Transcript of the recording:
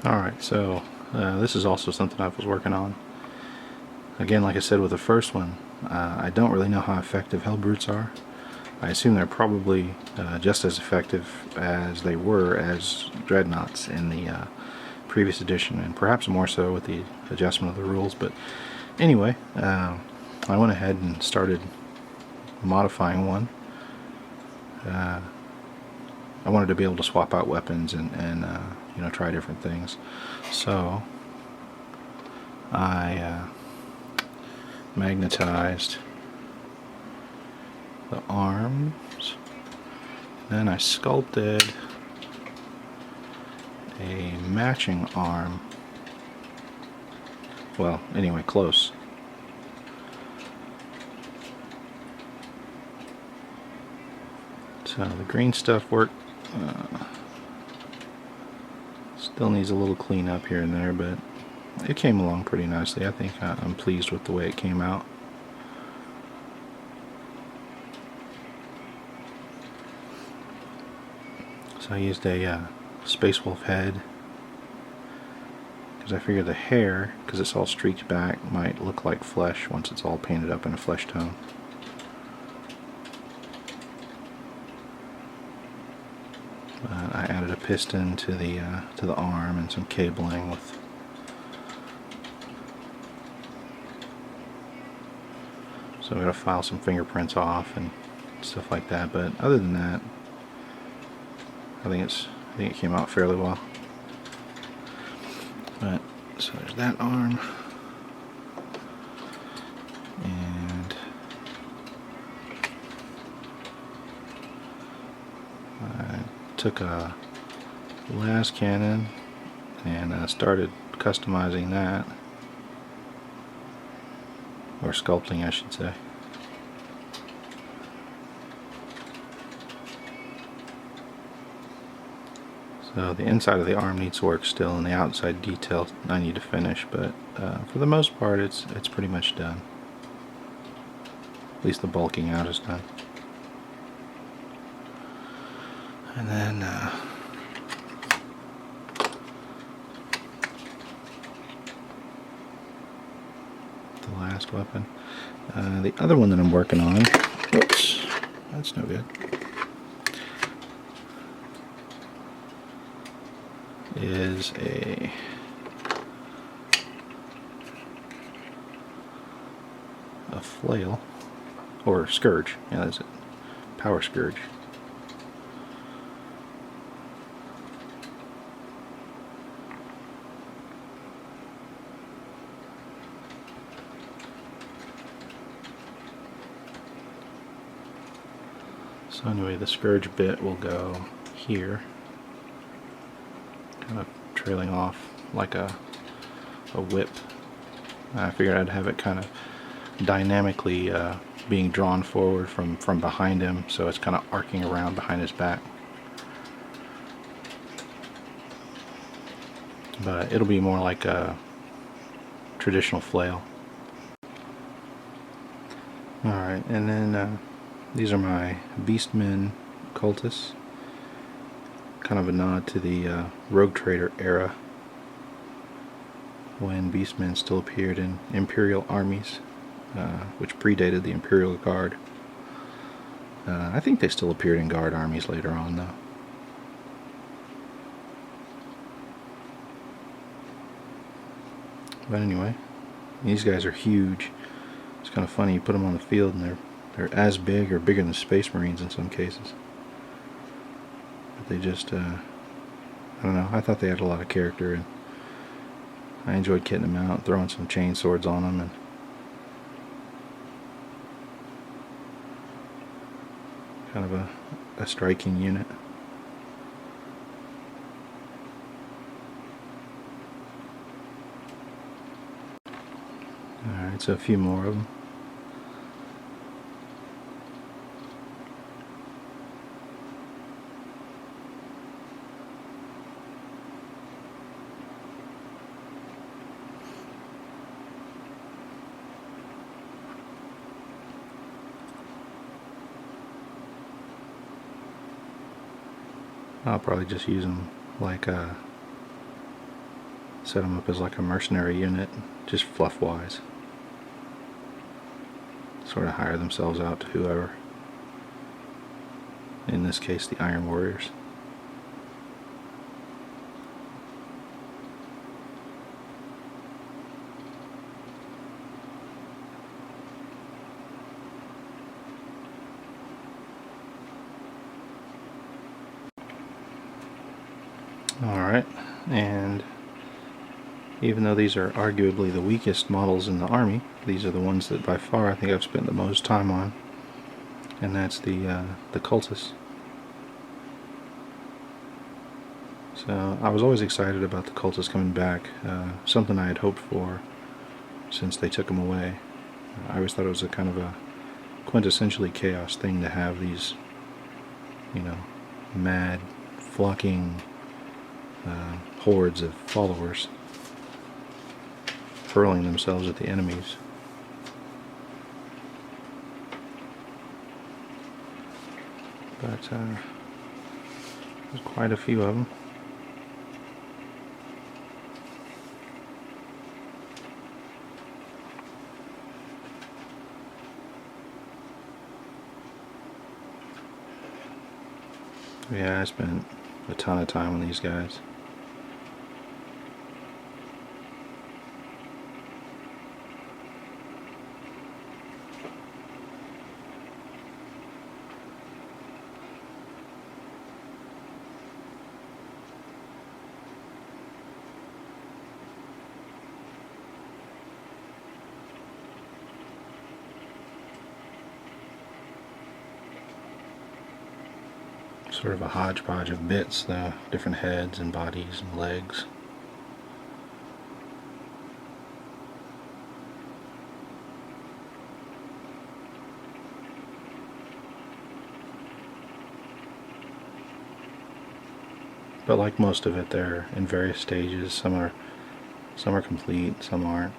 Alright, so this is also something I was working on. Again, like I said with the first one, I don't really know how effective Hellbrutes are. I assume they're probably just as effective as they were as Dreadnoughts in the previous edition, and perhaps more so with the adjustment of the rules. But anyway, I went ahead and started modifying one. I wanted to be able to swap out weapons and you know, try different things. So I magnetized the arms, then I sculpted a matching arm. Well, anyway, close. So the green stuff worked. Still needs a little cleanup here and there, but it came along pretty nicely. I think I'm pleased with the way it came out. So I used a Space Wolf head because I figured the hair, because it's all streaked back, might look like flesh once it's all painted up in a flesh tone. I added a piston to the arm and some cabling with. So I got to file some fingerprints off and stuff like that. But other than that, I think it came out fairly well. But so there's that arm, and I took a las cannon and started customizing that, or sculpting, I should say. So the inside of the arm needs work still, and the outside detail I need to finish, but for the most part it's pretty much done. At least the bulking out is done. And then the last weapon. The other one that I'm working on, whoops, that's no good, is a flail, or scourge. Yeah, that's it. Power scourge. So anyway, the scourge bit will go here, kind of trailing off like a whip. I figured I'd have it kind of dynamically being drawn forward from behind him, so it's kind of arcing around behind his back. But it'll be more like a traditional flail. Alright, and then these are my Beastmen Cultists. Kind of a nod to the Rogue Trader era, when Beastmen still appeared in Imperial armies, which predated the Imperial Guard. I think they still appeared in Guard armies later on, though. But anyway, these guys are huge. It's kind of funny, you put them on the field and they're as big or bigger than Space Marines in some cases. But they just, I don't know, I thought they had a lot of character, and I enjoyed kitting them out, throwing some chain swords on them, and kind of a striking unit. Alright, so a few more of them. I'll probably just use them like set them up as like a mercenary unit, just fluff-wise. Sort of hire themselves out to whoever. In this case, the Iron Warriors. Alright, and even though these are arguably the weakest models in the army, these are the ones that by far I think I've spent the most time on, and that's the Cultists. So I was always excited about the Cultists coming back, something I had hoped for since they took them away. I always thought it was a kind of a quintessentially chaos thing to have these, you know, mad, flocking hordes of followers hurling themselves at the enemies. But there's quite a few of them. Yeah, I spent a ton of time on these guys. Sort of a hodgepodge of bits, different heads and bodies and legs. But like most of it, they're in various stages. Some are complete, some aren't.